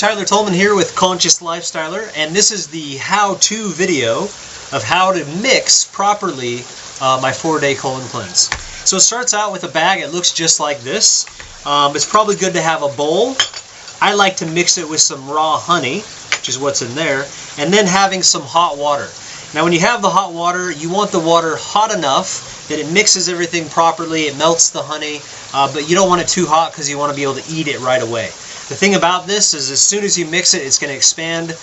Tyler Tolman here with Conscious Lifestyler, and this is the how-to video of how to mix properly my 4-day colon cleanse. So it starts out with a bag. It looks just like this. It's probably good to have a bowl. I like to mix it with some raw honey, which is what's in there, and then having some hot water. Now when you have the hot water, you want the water hot enough that it mixes everything properly, it melts the honey, but you don't want it too hot because you want to be able to eat it right away. The thing about this is as soon as you mix it, it's going to expand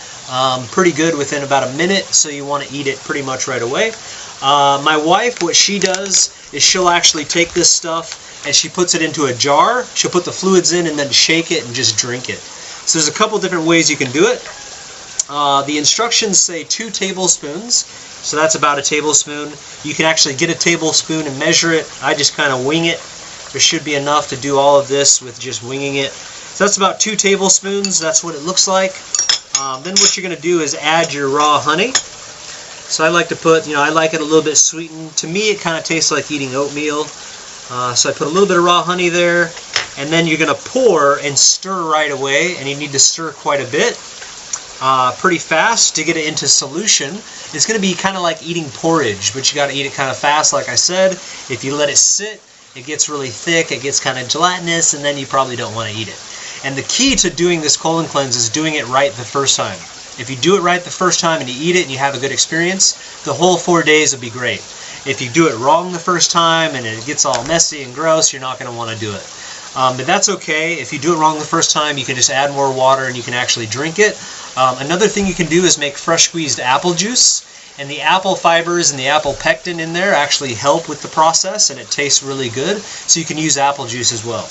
pretty good within about a minute, so you want to eat it pretty much right away. My wife, what she does is she'll actually take this stuff and she puts it into a jar. She'll put the fluids in and then shake it and just drink it. So there's a couple different ways you can do it. The instructions say 2 tablespoons, so that's about a tablespoon. You can actually get a tablespoon and measure it. I just kind of wing it. There should be enough to do all of this with just winging it. So that's about 2 tablespoons. That's what it looks like. Then what you're going to do is add your raw honey. So I like to put, I like it a little bit sweetened. To me, it kind of tastes like eating oatmeal. So I put a little bit of raw honey there, and then you're going to pour and stir right away, and you need to stir quite a bit. Pretty fast to get it into solution. It's going to be kind of like eating porridge, but you got to eat it kind of fast, like I said. If you let it sit, it gets really thick, it gets kind of gelatinous, and then you probably don't want to eat it. And the key to doing this colon cleanse is doing it right the first time. If you do it right the first time and you eat it and you have a good experience, the whole 4 days will be great. If you do it wrong the first time and it gets all messy and gross, you're not going to want to do it. But that's okay. If you do it wrong the first time, you can just add more water and you can actually drink it. Another thing you can do is make fresh squeezed apple juice. And the apple fibers and the apple pectin in there actually help with the process, and it tastes really good. So you can use apple juice as well.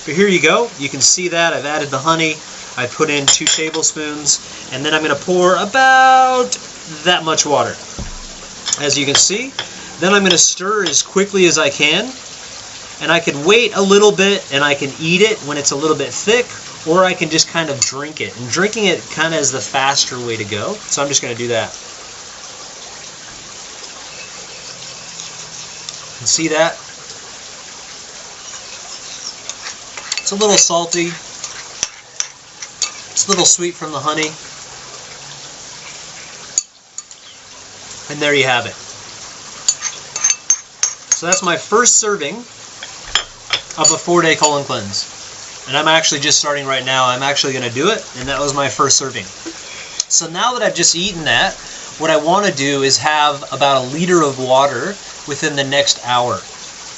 But here you go. You can see that I've added the honey. I put in 2 tablespoons, and then I'm going to pour about that much water, as you can see. Then I'm going to stir as quickly as I can, and I can wait a little bit and I can eat it when it's a little bit thick, or I can just kind of drink it. And drinking it kind of is the faster way to go, so I'm just going to do that. You can see that? It's a little salty. It's a little sweet from the honey. And there you have it. So that's my first serving of a 4-day colon cleanse. And I'm actually just starting right now. I'm actually going to do it, and that was my first serving. So now that I've just eaten that, what I want to do is have about 1 liter of water within the next hour.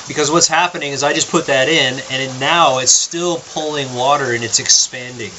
Because what's happening is I just put that in, and now it's still pulling water and it's expanding.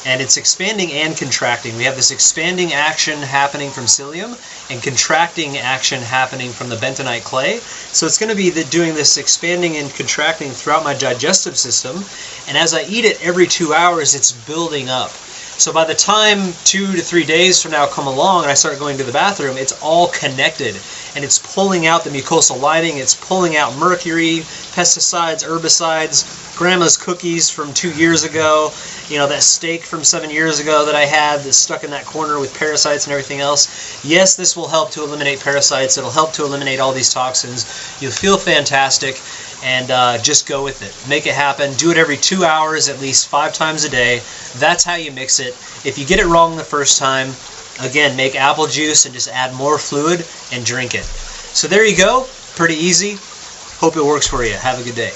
And it's expanding and contracting. We have this expanding action happening from psyllium and contracting action happening from the bentonite clay. So it's going to be doing this expanding and contracting throughout my digestive system. And as I eat it every 2 hours, it's building up. So by the time 2 to 3 days from now come along and I start going to the bathroom, it's all connected. And it's pulling out the mucosal lining, it's pulling out mercury, pesticides, herbicides, grandma's cookies from 2 years ago, that steak from 7 years ago that I had that's stuck in that corner with parasites and everything else. Yes, this will help to eliminate parasites. It'll help to eliminate all these toxins. You'll feel fantastic, and just go with it. Make it happen. Do it every 2 hours, at least 5 times a day. That's how you mix it. If you get it wrong the first time, again, make apple juice and just add more fluid and drink it. So there you go. Pretty easy. Hope it works for you. Have a good day.